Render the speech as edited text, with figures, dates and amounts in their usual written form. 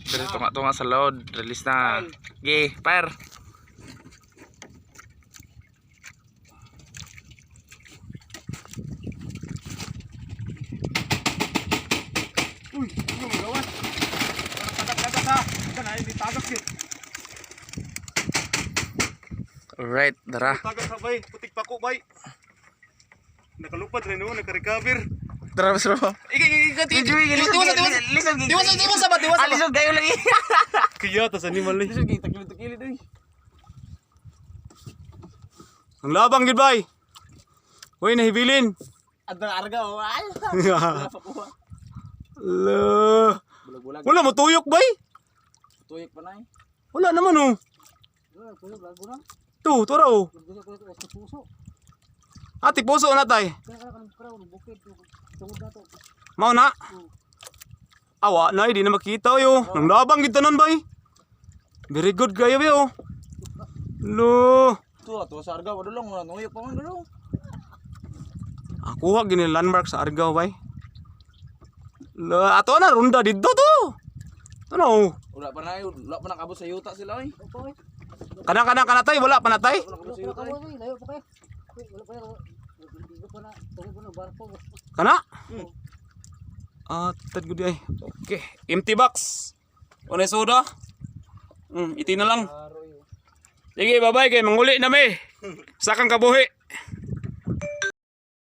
Dari tunga-tunga sa load, release na. Okay, fire. Uy, ano mo gawan? Tagak-tagak ha. Ika na, hindi tagak yun. Alright, dara. Tagak ha bay, putik pa ko bay. Nakalupad rin o, nakarecover. Dara mas bro. Diwasa ba? Alisog kayo lagi. Kaya tas animal eh. Lisod kita kilid eh. Ang labang gid bay. Hoy nahibilin. Adang arga o. Lo. Bulag-bulag. Wala mo tuyok bay. Tuyok pa na eh. Wala naman oh. Tuyok lago na. Tu, tura oh. Puso. Ati puso na tay. Kaya bukid tungod na to. Mao na. Awa na di na makita yo. Nang labang gid tanan bay. Very good kayo yo. Lo. Tuwa sa arga wadulong wala tuyok pa man dulong. Ako ha gini landmark sa Argao bay. Lo ato na runda didto to. Ano? Wala pa nakabot sa yuta sila eh. Kana tay wala pa na tay. Wala nakabot sa yuta eh. Layo pa kayo. Wala pa yan. Hindi pa na. Tungkol ko na barko. Kana? Tad gud ay. Okay, empty box. Unay soda. Iti na lang. Sige, bye-bye kay manguli na me. Sakang kabuhi.